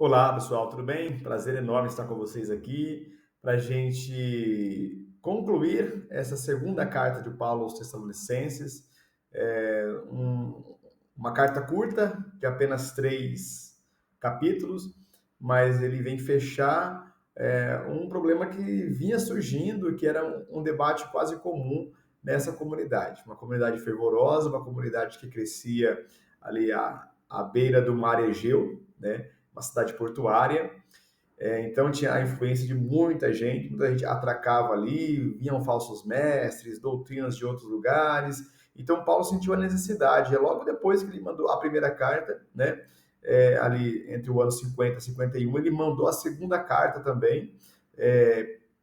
Olá, pessoal, tudo bem? Prazer enorme estar com vocês aqui para a gente concluir essa segunda carta de Paulo aos Tessalonicenses. Uma carta curta, de apenas 3 capítulos, mas ele vem fechar um problema que vinha surgindo, que era um debate quase comum nessa comunidade. Uma comunidade fervorosa, uma comunidade que crescia ali à beira do mar Egeu, né? Uma cidade portuária, então tinha a influência de muita gente atracava ali, vinham falsos mestres, doutrinas de outros lugares. Então Paulo sentiu a necessidade, logo depois que ele mandou a primeira carta, né, ali entre o ano 50 e 51, ele mandou a segunda carta também,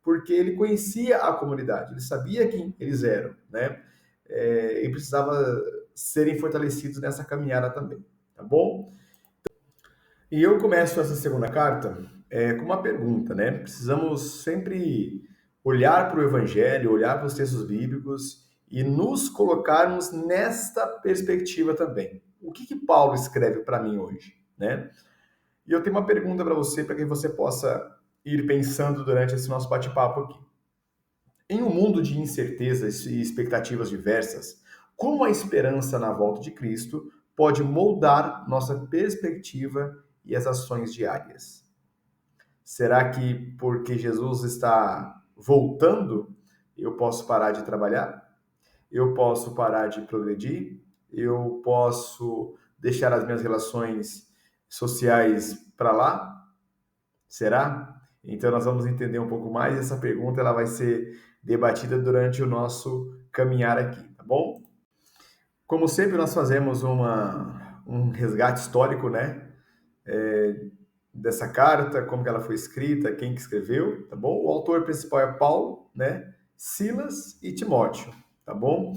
porque ele conhecia a comunidade, ele sabia quem eles eram, né, e precisava serem fortalecidos nessa caminhada também, tá bom? E eu começo essa segunda carta com uma pergunta, né? Precisamos sempre olhar para o Evangelho, olhar para os textos bíblicos e nos colocarmos nesta perspectiva também. O que Paulo escreve para mim hoje, né? E eu tenho uma pergunta para você, para que você possa ir pensando durante esse nosso bate-papo aqui. Em um mundo de incertezas e expectativas diversas, como a esperança na volta de Cristo pode moldar nossa perspectiva e as ações diárias? Será que porque Jesus está voltando, eu posso parar de trabalhar? Eu posso parar de progredir? Eu posso deixar as minhas relações sociais para lá? Será? Então nós vamos entender um pouco mais. Essa pergunta ela vai ser debatida durante o nosso caminhar aqui, tá bom? Como sempre nós fazemos um resgate histórico, né? Dessa carta, como que ela foi escrita, quem que escreveu, tá bom? O autor principal é Paulo, né? Silas e Timóteo, tá bom?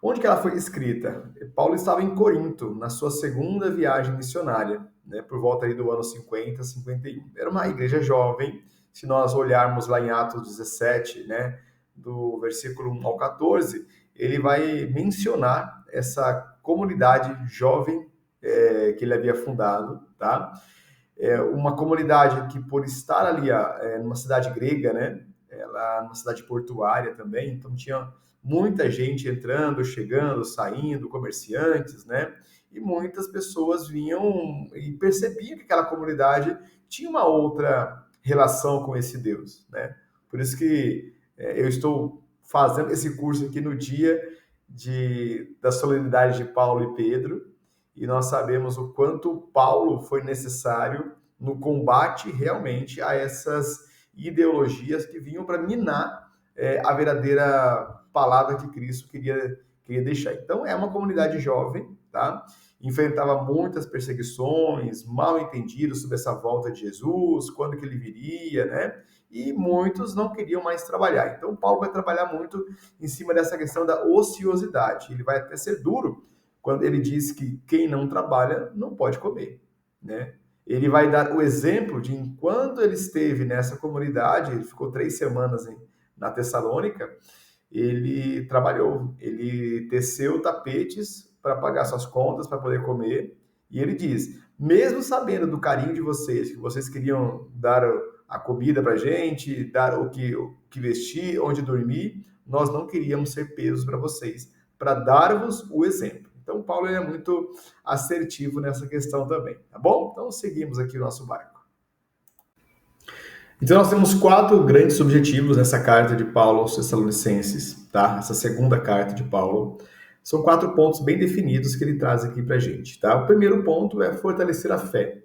Onde que ela foi escrita? Paulo estava em Corinto, na sua segunda viagem missionária, né? Por volta aí do ano 50, 51. Era uma igreja jovem, se nós olharmos lá em Atos 17, né? Do versículo 1 ao 14, ele vai mencionar essa comunidade jovem que ele havia fundado, tá? Uma comunidade que, por estar ali numa cidade grega, né, ela numa cidade portuária também, então tinha muita gente entrando, chegando, saindo, comerciantes, né, e muitas pessoas vinham e percebiam que aquela comunidade tinha uma outra relação com esse Deus, né? Por isso que eu estou fazendo esse curso aqui no dia da solenidade de Paulo e Pedro, e nós sabemos o quanto Paulo foi necessário no combate realmente a essas ideologias que vinham para minar a verdadeira palavra que Cristo queria deixar. Então, é uma comunidade jovem, tá? Enfrentava muitas perseguições, mal entendidos sobre essa volta de Jesus, quando que ele viria, né? E muitos não queriam mais trabalhar. Então, Paulo vai trabalhar muito em cima dessa questão da ociosidade. Ele vai até ser duro quando ele diz que quem não trabalha não pode comer, né? Ele vai dar o exemplo de enquanto ele esteve nessa comunidade, ele ficou 3 semanas na Tessalônica, ele trabalhou, ele teceu tapetes para pagar suas contas, para poder comer, e ele diz, mesmo sabendo do carinho de vocês, que vocês queriam dar a comida para gente, dar o que vestir, onde dormir, nós não queríamos ser pesos para vocês, para dar-vos o exemplo. Então, Paulo é muito assertivo nessa questão também, tá bom? Então, seguimos aqui o nosso barco. Então, nós temos 4 grandes objetivos nessa carta de Paulo aos Tessalonicenses, tá? Essa segunda carta de Paulo. São 4 pontos bem definidos que ele traz aqui pra gente, tá? O primeiro ponto é fortalecer a fé,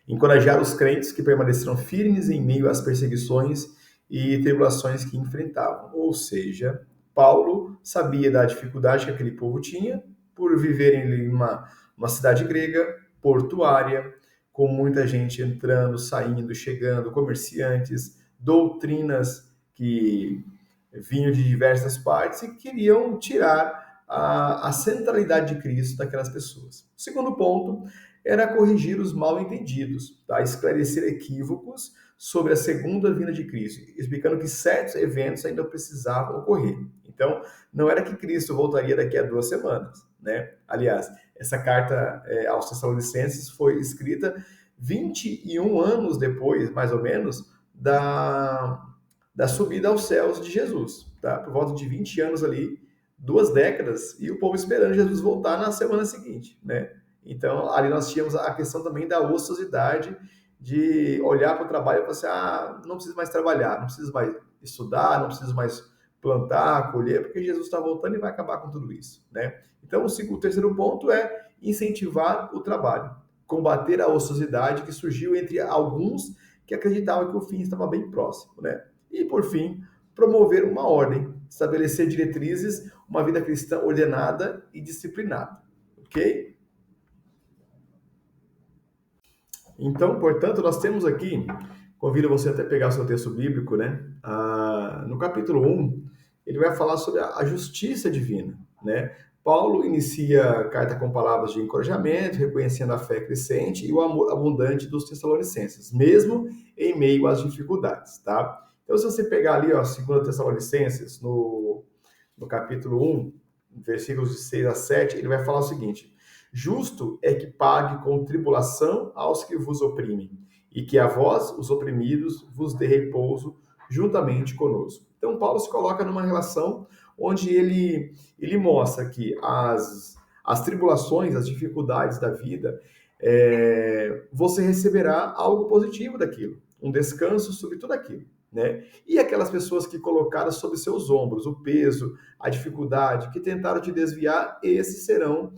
encorajar os crentes que permaneceram firmes em meio às perseguições e tribulações que enfrentavam. Ou seja, Paulo sabia da dificuldade que aquele povo tinha por viverem em uma cidade grega, portuária, com muita gente entrando, saindo, chegando, comerciantes, doutrinas que vinham de diversas partes e queriam tirar a centralidade de Cristo daquelas pessoas. O segundo ponto era corrigir os mal-entendidos, tá? Esclarecer equívocos sobre a segunda vinda de Cristo, explicando que certos eventos ainda precisavam ocorrer. Então, não era que Cristo voltaria daqui a 2 semanas, né? Aliás, essa carta aos Tessalonicenses foi escrita 21 anos depois, mais ou menos, da subida aos céus de Jesus, tá? Por volta de 20 anos ali, 2 décadas, e o povo esperando Jesus voltar na semana seguinte, né? Então, ali nós tínhamos a questão também da ociosidade, de olhar para o trabalho e falar assim, não preciso mais trabalhar, não preciso mais estudar, não preciso mais plantar, colher, porque Jesus está voltando e vai acabar com tudo isso, né? Então, o terceiro ponto é incentivar o trabalho, combater a ociosidade que surgiu entre alguns que acreditavam que o fim estava bem próximo, né? E, por fim, promover uma ordem, estabelecer diretrizes, uma vida cristã ordenada e disciplinada, ok? Então, portanto, nós temos aqui, convido você até pegar o seu texto bíblico, né? No capítulo 1, ele vai falar sobre a justiça divina, né? Paulo inicia a carta com palavras de encorajamento, reconhecendo a fé crescente e o amor abundante dos Tessalonicenses, mesmo em meio às dificuldades, tá? Então, se você pegar ali, ó, 2 Tessalonicenses, no capítulo 1, versículos de 6 a 7, ele vai falar o seguinte: justo é que pague com tribulação aos que vos oprimem, e que a vós, os oprimidos, vos dê repouso juntamente conosco. Então, Paulo se coloca numa relação onde ele mostra que as tribulações, as dificuldades da vida, você receberá algo positivo daquilo, um descanso sobre tudo aquilo, né? E aquelas pessoas que colocaram sobre seus ombros o peso, a dificuldade, que tentaram te desviar, esses serão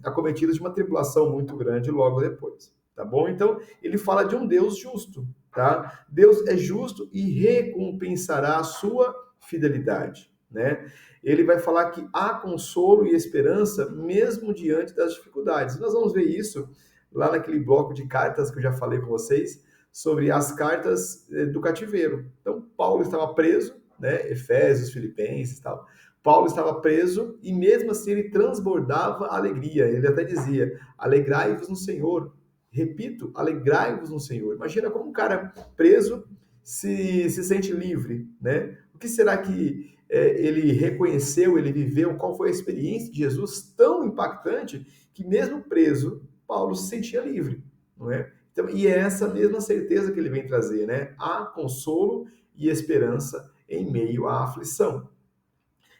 acometidos de uma tribulação muito grande logo depois, tá bom? Então, ele fala de um Deus justo, tá? Deus é justo e recompensará a sua fidelidade, né? Ele vai falar que há consolo e esperança mesmo diante das dificuldades. Nós vamos ver isso lá naquele bloco de cartas que eu já falei com vocês, sobre as cartas do cativeiro. Então, Paulo estava preso, né? Efésios, Filipenses e tal. Paulo estava preso e mesmo assim ele transbordava alegria. Ele até dizia: alegrai-vos no Senhor. Repito, alegrai-vos no Senhor. Imagina como um cara preso se sente livre, né? O que será que ele reconheceu, ele viveu? Qual foi a experiência de Jesus tão impactante que mesmo preso, Paulo se sentia livre, não é? Então, e é essa mesma certeza que ele vem trazer, né? Há consolo e esperança em meio à aflição.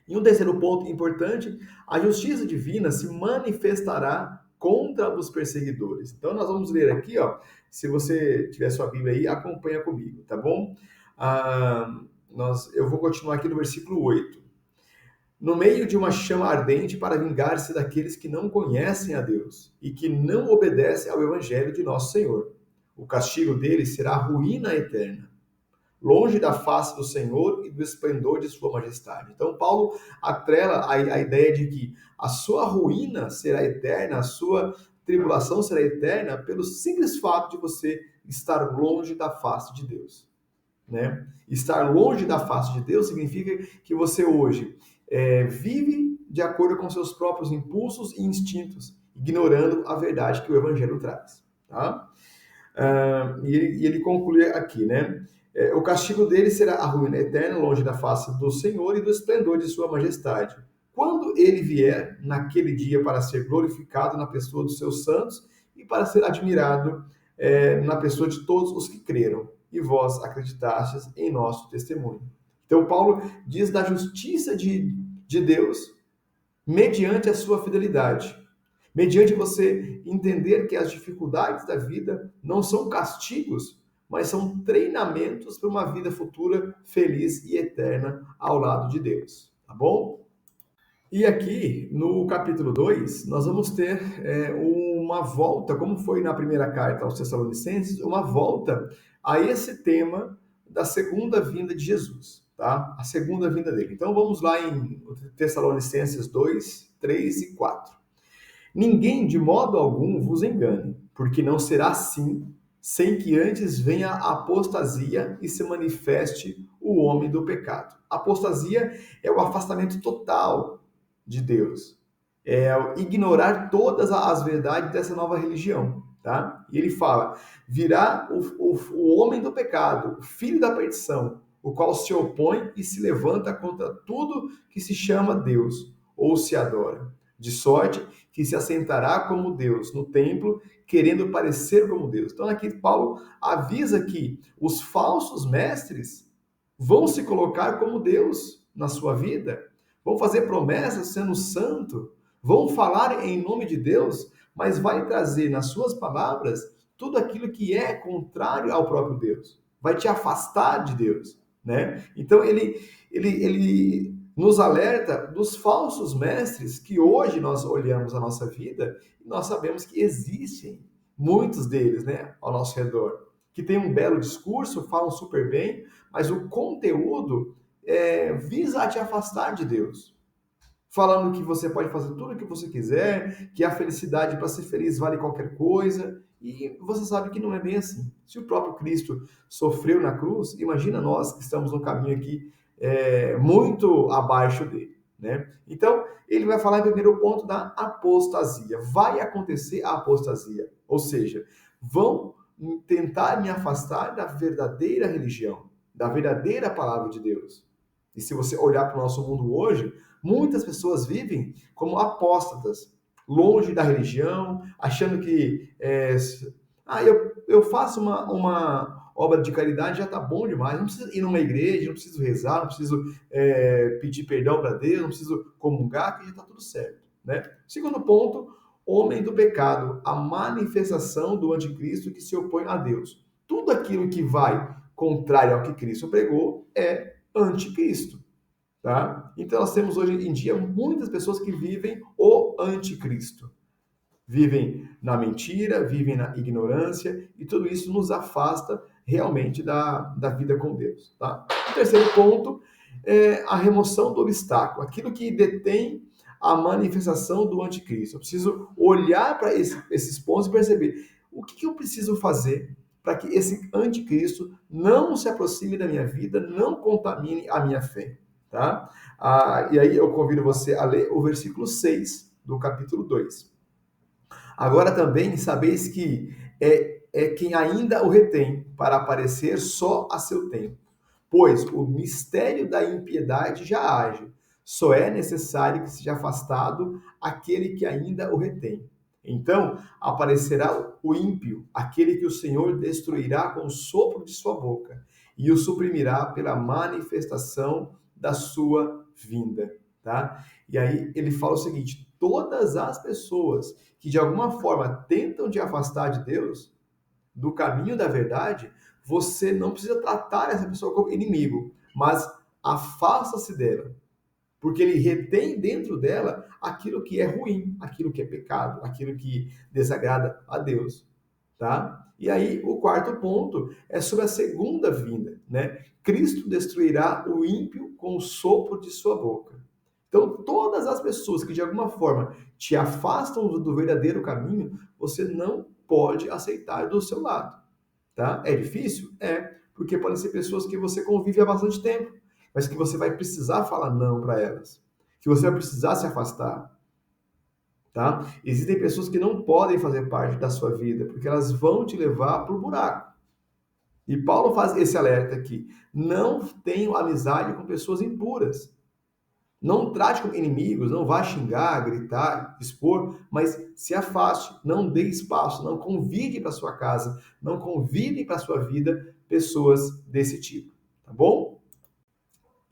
E um terceiro ponto importante, a justiça divina se manifestará contra os perseguidores. Então nós vamos ler aqui, ó, se você tiver sua Bíblia aí, acompanha comigo, tá bom? Eu vou continuar aqui no versículo 8. No meio de uma chama ardente para vingar-se daqueles que não conhecem a Deus e que não obedecem ao evangelho de nosso Senhor. O castigo deles será ruína eterna, longe da face do Senhor e do esplendor de sua majestade. Então, Paulo atrela a ideia de que a sua ruína será eterna, a sua tribulação será eterna, pelo simples fato de você estar longe da face de Deus, né? Estar longe da face de Deus significa que você hoje vive de acordo com seus próprios impulsos e instintos, ignorando a verdade que o Evangelho traz, tá? E ele conclui aqui, né? O castigo dele será a ruína eterna, longe da face do Senhor e do esplendor de sua majestade. Quando ele vier naquele dia para ser glorificado na pessoa dos seus santos e para ser admirado na pessoa de todos os que creram, e vós acreditastes em nosso testemunho. Então, Paulo diz da justiça de Deus mediante a sua fidelidade. Mediante você entender que as dificuldades da vida não são castigos, mas são treinamentos para uma vida futura feliz e eterna ao lado de Deus, tá bom? E aqui, no capítulo 2, nós vamos ter uma volta, como foi na primeira carta aos Tessalonicenses, uma volta a esse tema da segunda vinda de Jesus, tá? A segunda vinda dele. Então vamos lá em Tessalonicenses 2, 3 e 4. Ninguém de modo algum vos engane, porque não será assim, sem que antes venha a apostasia e se manifeste o homem do pecado. Apostasia é o afastamento total de Deus, é ignorar todas as verdades dessa nova religião, tá? E ele fala: virá o homem do pecado, o filho da perdição, o qual se opõe e se levanta contra tudo que se chama Deus ou se adora, de sorte que se assentará como Deus no templo querendo parecer como Deus. Então aqui Paulo avisa que os falsos mestres vão se colocar como Deus na sua vida, vão fazer promessas sendo santo, vão falar em nome de Deus, mas vai trazer nas suas palavras tudo aquilo que é contrário ao próprio Deus. Vai te afastar de Deus, né? Então ele nos alerta dos falsos mestres que hoje nós olhamos a nossa vida e nós sabemos que existem muitos deles, né, ao nosso redor, que tem um belo discurso, falam super bem, mas o conteúdo visa a te afastar de Deus. Falando que você pode fazer tudo o que você quiser, que a felicidade para ser feliz vale qualquer coisa, e você sabe que não é bem assim. Se o próprio Cristo sofreu na cruz, imagina nós que estamos no caminho aqui muito abaixo dele, né? Então, ele vai falar em primeiro ponto da apostasia. Vai acontecer a apostasia, ou seja, vão tentar me afastar da verdadeira religião, da verdadeira palavra de Deus. E se você olhar para o nosso mundo hoje, muitas pessoas vivem como apóstatas, longe da religião, achando que eu faço uma obra de caridade, já está bom demais, não preciso ir numa igreja, não preciso rezar, não preciso pedir perdão para Deus, não preciso comungar, que já está tudo certo, né? Segundo ponto, homem do pecado, a manifestação do anticristo que se opõe a Deus. Tudo aquilo que vai contrário ao que Cristo pregou é anticristo. Tá? Então nós temos hoje em dia muitas pessoas que vivem o anticristo. Vivem na mentira, vivem na ignorância, e tudo isso nos afasta realmente da vida com Deus. Tá? O terceiro ponto é a remoção do obstáculo, aquilo que detém a manifestação do anticristo. Eu preciso olhar para esses pontos e perceber o que eu preciso fazer para que esse anticristo não se aproxime da minha vida, não contamine a minha fé. Tá? E aí eu convido você a ler o versículo 6 do capítulo 2. Agora também sabeis que é quem ainda o retém para aparecer só a seu tempo. Pois o mistério da impiedade já age. Só é necessário que seja afastado aquele que ainda o retém. Então aparecerá o ímpio, aquele que o Senhor destruirá com o sopro de sua boca, e o suprimirá pela manifestação da sua vinda, tá? E aí ele fala o seguinte: todas as pessoas que de alguma forma tentam te afastar de Deus, do caminho da verdade, você não precisa tratar essa pessoa como inimigo, mas afasta-se dela, porque ele retém dentro dela aquilo que é ruim, aquilo que é pecado, aquilo que desagrada a Deus, tá? E aí o quarto ponto é sobre a segunda vinda, né? Cristo destruirá o ímpio com o sopro de sua boca. Então, todas as pessoas que de alguma forma te afastam do verdadeiro caminho, você não pode aceitar do seu lado, tá? É difícil? É, porque podem ser pessoas que você convive há bastante tempo, mas que você vai precisar falar não para elas, que você vai precisar se afastar, tá? Existem pessoas que não podem fazer parte da sua vida, porque elas vão te levar para o buraco. E Paulo faz esse alerta aqui: não tenham amizade com pessoas impuras. Não trate como inimigos, não vá xingar, gritar, expor, mas se afaste, não dê espaço, não convide para sua casa, não convide para sua vida pessoas desse tipo, tá bom?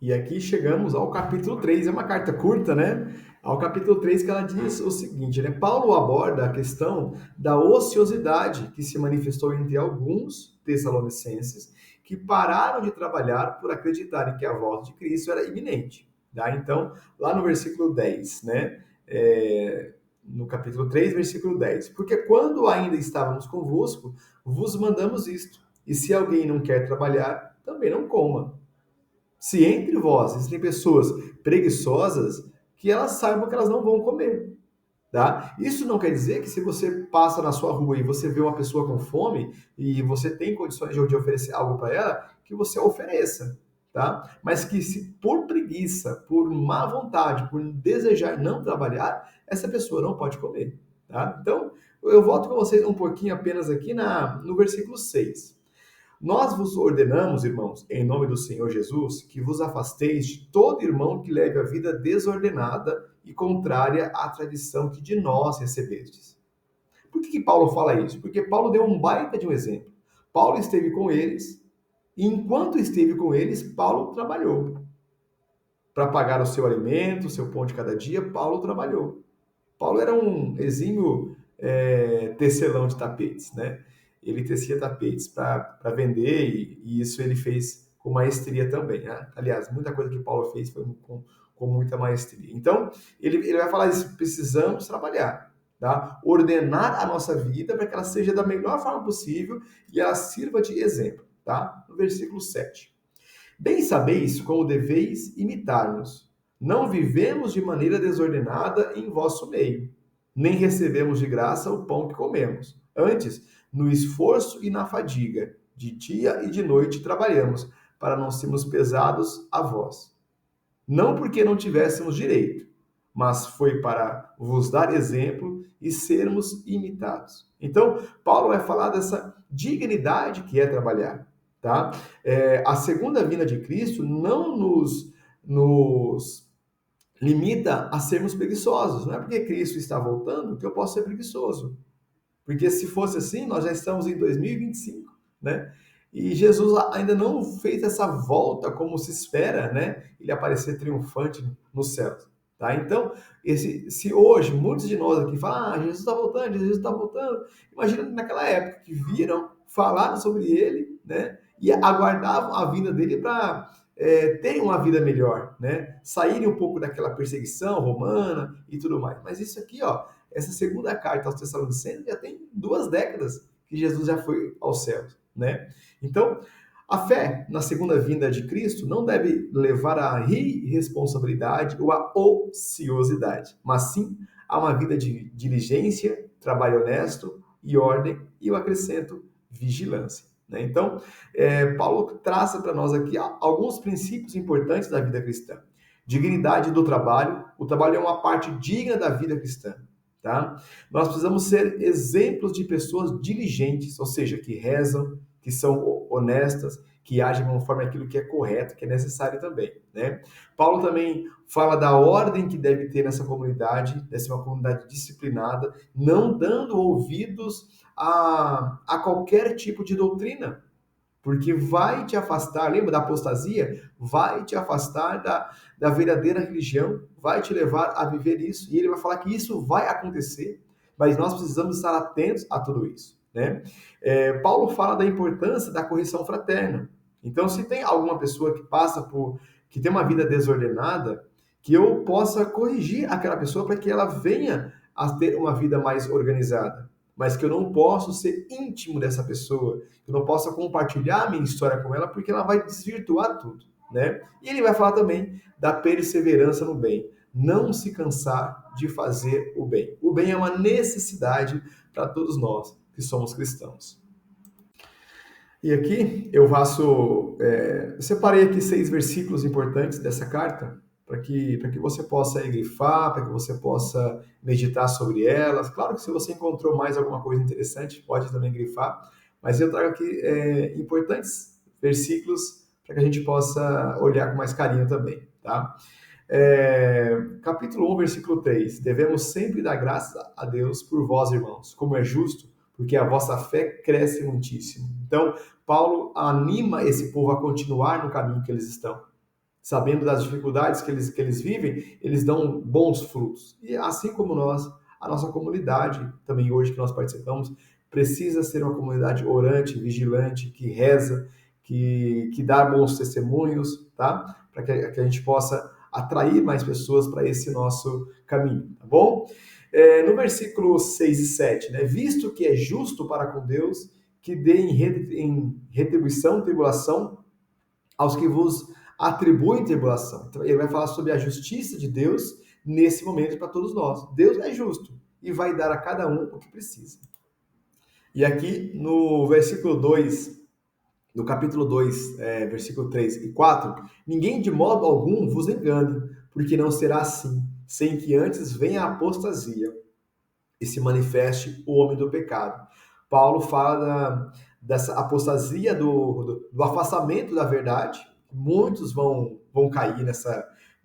E aqui chegamos ao capítulo 3, é uma carta curta, né? Ao capítulo 3 que ela diz o seguinte, né? Paulo aborda a questão da ociosidade que se manifestou entre alguns tessalonicenses que pararam de trabalhar por acreditarem que a volta de Cristo era iminente. Tá? Então, lá no versículo 10, né? No capítulo 3, versículo 10. Porque quando ainda estávamos convosco, vos mandamos isto. E se alguém não quer trabalhar, também não coma. Se entre vós existem pessoas preguiçosas, que elas saibam que elas não vão comer. Tá? Isso não quer dizer que se você passa na sua rua e você vê uma pessoa com fome e você tem condições de oferecer algo para ela, que você ofereça. Tá? Mas que se por preguiça, por má vontade, por desejar não trabalhar, essa pessoa não pode comer. Tá? Então, eu volto com vocês um pouquinho apenas aqui no versículo 6. Nós vos ordenamos, irmãos, em nome do Senhor Jesus, que vos afasteis de todo irmão que leve a vida desordenada e contrária à tradição que de nós recebestes. Por que Paulo fala isso? Porque Paulo deu um baita de um exemplo. Paulo esteve com eles, e enquanto esteve com eles, Paulo trabalhou. Para pagar o seu alimento, o seu pão de cada dia, Paulo trabalhou. Paulo era um exímio tecelão de tapetes, né? Ele tecia tapetes para vender e isso ele fez com maestria também, né? Aliás, muita coisa que Paulo fez foi com muita maestria. Então, ele vai falar isso, precisamos trabalhar, tá? Ordenar a nossa vida para que ela seja da melhor forma possível e ela sirva de exemplo, tá? No versículo 7. Bem sabeis como deveis imitar-nos. Não vivemos de maneira desordenada em vosso meio, nem recebemos de graça o pão que comemos. Antes, no esforço e na fadiga, de dia e de noite trabalhamos, para não sermos pesados a vós. Não porque não tivéssemos direito, mas foi para vos dar exemplo e sermos imitados. Então, Paulo vai falar dessa dignidade que é trabalhar, tá? A segunda vinda de Cristo não nos limita a sermos preguiçosos. Não é porque Cristo está voltando que eu posso ser preguiçoso. Porque se fosse assim, nós já estamos em 2025, né? E Jesus ainda não fez essa volta como se espera, né? Ele aparecer triunfante no céu, tá? Então, se hoje muitos de nós aqui falam, Jesus está voltando, Jesus está voltando, imagina naquela época que viram, falaram sobre ele, né? E aguardavam a vinda dele para terem uma vida melhor, né? Saírem um pouco daquela perseguição romana e tudo mais. Mas isso aqui, ó, essa segunda carta aos Tessalonicenses já tem 2 décadas que Jesus já foi aos céus, né? Então, a fé na segunda vinda de Cristo não deve levar à irresponsabilidade ou à ociosidade, mas sim a uma vida de diligência, trabalho honesto e ordem, e eu acrescento vigilância, né? Então, Paulo traça para nós aqui alguns princípios importantes da vida cristã. Dignidade do trabalho. O trabalho é uma parte digna da vida cristã. Tá? Nós precisamos ser exemplos de pessoas diligentes, ou seja, que rezam, que são honestas, que agem conforme aquilo que é correto, que é necessário também, né? Paulo também fala da ordem que deve ter nessa comunidade, deve ser uma comunidade disciplinada, não dando ouvidos a qualquer tipo de doutrina, porque vai te afastar, lembra da apostasia? Vai te afastar da verdadeira religião, vai te levar a viver isso, e ele vai falar que isso vai acontecer, mas nós precisamos estar atentos a tudo isso, né? Paulo fala da importância da correção fraterna. Então, se tem alguma pessoa que tem uma vida desordenada, que eu possa corrigir aquela pessoa para que ela venha a ter uma vida mais organizada, mas que eu não posso ser íntimo dessa pessoa, que eu não possa compartilhar a minha história com ela, porque ela vai desvirtuar tudo, né? E ele vai falar também da perseverança no bem, não se cansar de fazer o bem. O bem é uma necessidade para todos nós que somos cristãos. E aqui separei aqui 6 versículos importantes dessa carta, para que você possa aí grifar, para que você possa meditar sobre elas. Claro que se você encontrou mais alguma coisa interessante, pode também grifar, mas eu trago aqui importantes versículos para que a gente possa olhar com mais carinho também, tá? Capítulo 1, versículo 3. Devemos sempre dar graças a Deus por vós, irmãos, como é justo, porque a vossa fé cresce muitíssimo. Então, Paulo anima esse povo a continuar no caminho que eles estão. Sabendo das dificuldades que eles vivem, eles dão bons frutos. E assim como nós, a nossa comunidade, também hoje que nós participamos, precisa ser uma comunidade orante, vigilante, que reza, que dá bons testemunhos, tá? Para que a gente possa atrair mais pessoas para esse nosso caminho, tá bom? No versículo 6 e 7, né? Visto que é justo para com Deus que dê em retribuição, tribulação, aos que vos atribuem tribulação. Então, ele vai falar sobre a justiça de Deus nesse momento para todos nós. Deus é justo e vai dar a cada um o que precisa. E aqui no versículo 2, no capítulo 2, versículo 3 e 4, ninguém de modo algum vos engane, porque não será assim, sem que antes venha a apostasia e se manifeste o homem do pecado. Paulo fala dessa apostasia, do afastamento da verdade. Muitos vão cair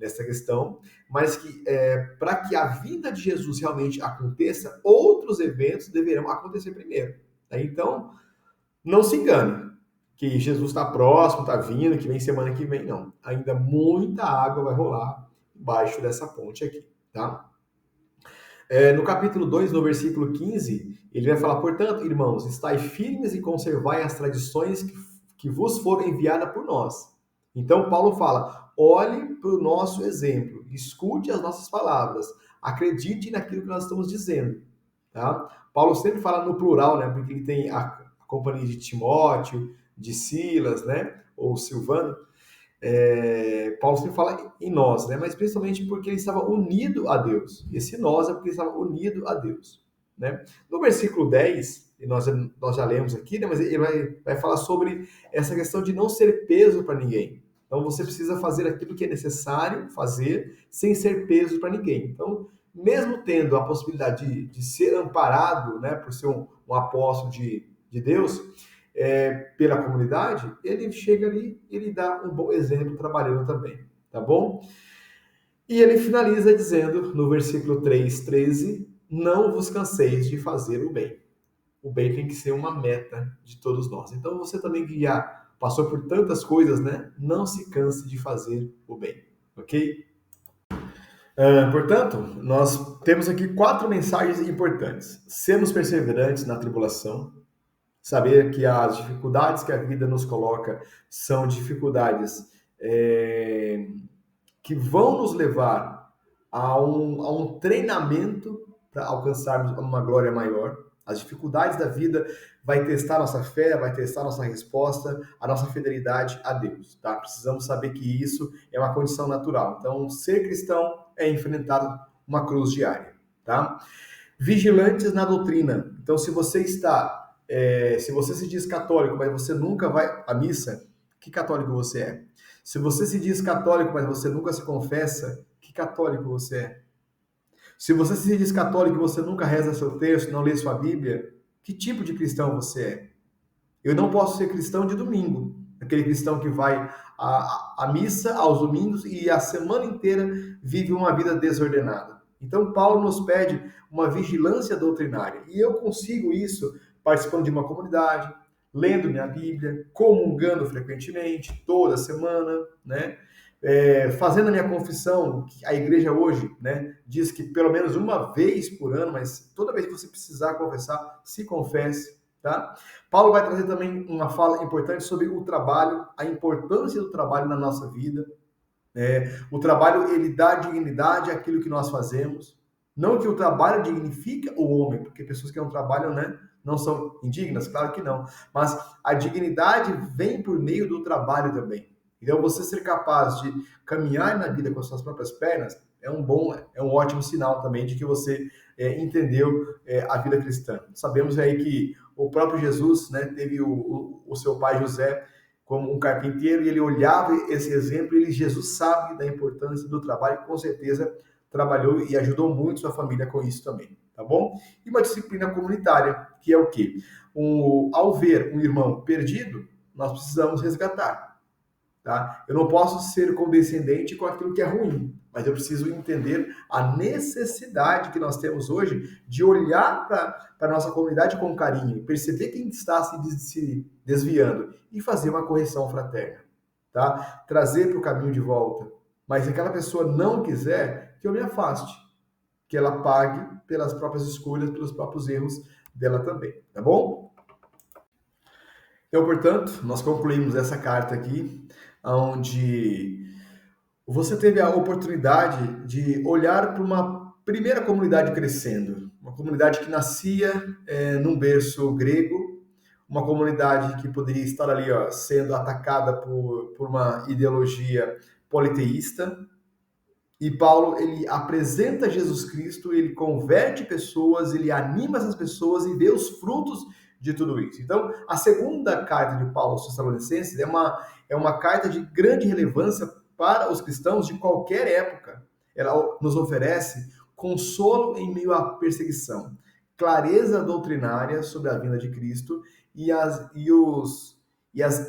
nessa questão, mas que para que a vinda de Jesus realmente aconteça, outros eventos deverão acontecer primeiro. Tá? Então, não se engane que Jesus está próximo, está vindo, que vem semana que vem, não. Ainda muita água vai rolar embaixo dessa ponte aqui, tá? No capítulo 2, no versículo 15, ele vai falar, portanto, irmãos, estai firmes e conservai as tradições que vos foram enviadas por nós. Então, Paulo fala, olhe para o nosso exemplo, escute as nossas palavras, acredite naquilo que nós estamos dizendo. Tá? Paulo sempre fala no plural, né? Porque ele tem a companhia de Timóteo, de Silas, né? Ou Silvano. Paulo sempre fala em nós, né? Mas principalmente porque ele estava unido a Deus. Esse nós é porque ele estava unido a Deus, né? No versículo 10, e nós já lemos aqui, né? Mas ele vai falar sobre essa questão de não ser peso para ninguém. Então você precisa fazer aquilo que é necessário fazer sem ser peso para ninguém. Então, mesmo tendo a possibilidade de ser amparado, né, por ser um apóstolo de Deus, pela comunidade, ele chega ali, ele dá um bom exemplo trabalhando também, tá bom? E ele finaliza dizendo, no versículo 3:13, não vos canseis de fazer o bem. O bem tem que ser uma meta de todos nós. Então você também que já passou por tantas coisas, né? Não se canse de fazer o bem, ok? Portanto, nós temos aqui 4 mensagens importantes. Sermos perseverantes na tribulação, saber que as dificuldades que a vida nos coloca são dificuldades que vão nos levar a um treinamento para alcançarmos uma glória maior. As dificuldades da vida vai testar nossa fé, vai testar nossa resposta, a nossa fidelidade a Deus, tá? Precisamos saber que isso é uma condição natural. Então, ser cristão é enfrentar uma cruz diária, tá? Vigilantes na doutrina. Então, se você se diz católico, mas você nunca vai à missa, que católico você é? Se você se diz católico, mas você nunca se confessa, que católico você é? Se você se diz católico e você nunca reza seu texto, não lê sua Bíblia, que tipo de cristão você é? Eu não posso ser cristão de domingo, aquele cristão que vai à missa aos domingos e a semana inteira vive uma vida desordenada. Então, Paulo nos pede uma vigilância doutrinária. E eu consigo isso participando de uma comunidade, lendo minha Bíblia, comungando frequentemente, toda semana, né? Fazendo a minha confissão, que a igreja hoje, né, diz que pelo menos uma vez por ano, mas toda vez que você precisar confessar, se confesse, tá? Paulo vai trazer também uma fala importante sobre o trabalho, a importância do trabalho na nossa vida. O trabalho, ele dá dignidade àquilo que nós fazemos. Não que o trabalho dignifica o homem, porque pessoas que não trabalham, né, não são indignas, claro que não. Mas a dignidade vem por meio do trabalho também. Então, você ser capaz de caminhar na vida com as suas próprias pernas é um ótimo sinal também de que você entendeu a vida cristã. Sabemos aí que o próprio Jesus, né, teve o seu pai José como um carpinteiro, e ele olhava esse exemplo, e Jesus sabe da importância do trabalho, e com certeza trabalhou e ajudou muito sua família com isso também, tá bom? E uma disciplina comunitária, que é o quê? Ao ver um irmão perdido, nós precisamos resgatar. Tá? Eu não posso ser condescendente com aquilo que é ruim, mas eu preciso entender a necessidade que nós temos hoje de olhar para a nossa comunidade com carinho, perceber quem está se desviando e fazer uma correção fraterna, tá? Trazer para o caminho de volta. Mas se aquela pessoa não quiser, que eu me afaste, que ela pague pelas próprias escolhas, pelos próprios erros dela também, tá bom? Então, portanto, nós concluímos essa carta aqui, onde você teve a oportunidade de olhar para uma primeira comunidade crescendo, uma comunidade que nascia num berço grego, uma comunidade que poderia estar ali sendo atacada por uma ideologia politeísta, e Paulo, ele apresenta Jesus Cristo, ele converte pessoas, ele anima essas pessoas e vê os frutos de tudo isso. Então, a segunda carta de Paulo aos Tessalonicenses é uma carta de grande relevância para os cristãos de qualquer época. Ela nos oferece consolo em meio à perseguição, clareza doutrinária sobre a vinda de Cristo e as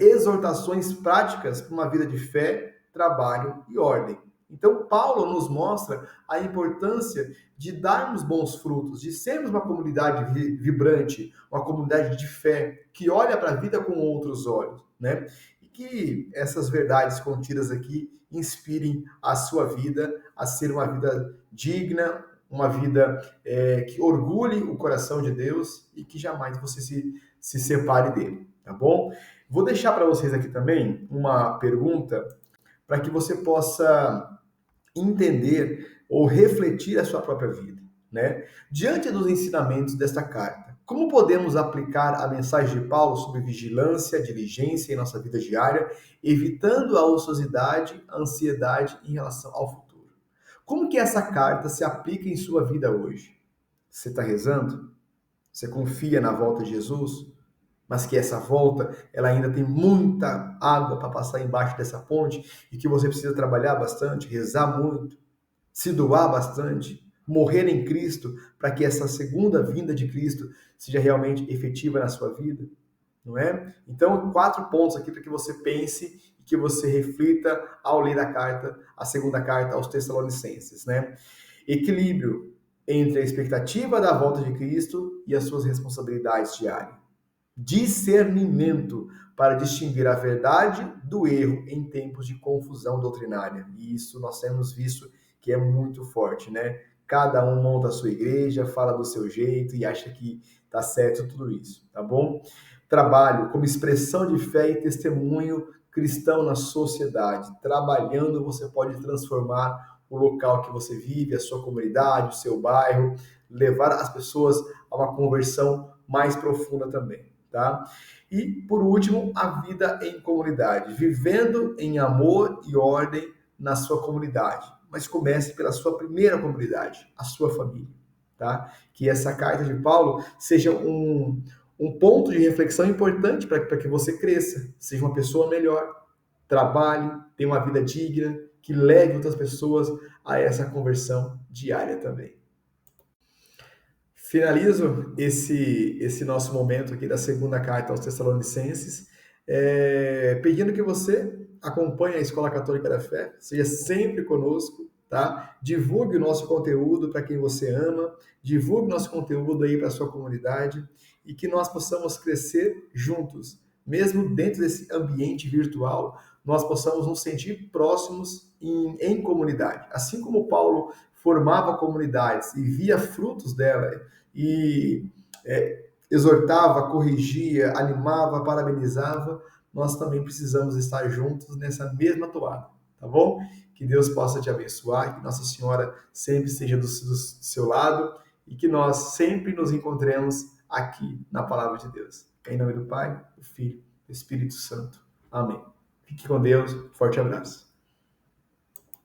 exortações práticas para uma vida de fé, trabalho e ordem. Então, Paulo nos mostra a importância de darmos bons frutos, de sermos uma comunidade vibrante, uma comunidade de fé, que olha para a vida com outros olhos, né? E que essas verdades contidas aqui inspirem a sua vida a ser uma vida digna, uma vida que orgulhe o coração de Deus e que jamais você se separe dele, tá bom? Vou deixar para vocês aqui também uma pergunta para que você possa entender ou refletir a sua própria vida, né? Diante dos ensinamentos desta carta, como podemos aplicar a mensagem de Paulo sobre vigilância, diligência em nossa vida diária, evitando a ociosidade, a ansiedade em relação ao futuro? Como que essa carta se aplica em sua vida hoje? Você está rezando? Você confia na volta de Jesus? Mas que essa volta, ela ainda tem muita água para passar embaixo dessa ponte e que você precisa trabalhar bastante, rezar muito, se doar bastante, morrer em Cristo para que essa segunda vinda de Cristo seja realmente efetiva na sua vida, não é? Então, 4 pontos aqui para que você pense e que você reflita ao ler a carta, a segunda carta aos Tessalonicenses, né? Equilíbrio entre a expectativa da volta de Cristo e as suas responsabilidades diárias. Discernimento para distinguir a verdade do erro em tempos de confusão doutrinária. E isso nós temos visto que é muito forte, né? Cada um monta a sua igreja, fala do seu jeito e acha que tá certo tudo isso, tá bom? Trabalho como expressão de fé e testemunho cristão na sociedade. Trabalhando, você pode transformar o local que você vive, a sua comunidade, o seu bairro, levar as pessoas a uma conversão mais profunda também. Tá? E, por último, a vida em comunidade, vivendo em amor e ordem na sua comunidade. Mas comece pela sua primeira comunidade, a sua família. Tá? Que essa carta de Paulo seja um ponto de reflexão importante para que você cresça, seja uma pessoa melhor, trabalhe, tenha uma vida digna, que leve outras pessoas a essa conversão diária também. Finalizo esse nosso momento aqui da segunda carta aos Tessalonicenses, pedindo que você acompanhe a Escola Católica da Fé, seja sempre conosco, tá? Divulgue o nosso conteúdo para quem você ama, divulgue o nosso conteúdo aí para a sua comunidade e que nós possamos crescer juntos, mesmo dentro desse ambiente virtual, nós possamos nos sentir próximos em comunidade. Assim como Paulo formava comunidades e via frutos dela, e exortava, corrigia, animava, parabenizava, nós também precisamos estar juntos nessa mesma toada, tá bom? Que Deus possa te abençoar, que Nossa Senhora sempre esteja do seu lado e que nós sempre nos encontremos aqui na Palavra de Deus. Em nome do Pai, do Filho e do Espírito Santo. Amém. Fique com Deus. Forte abraço.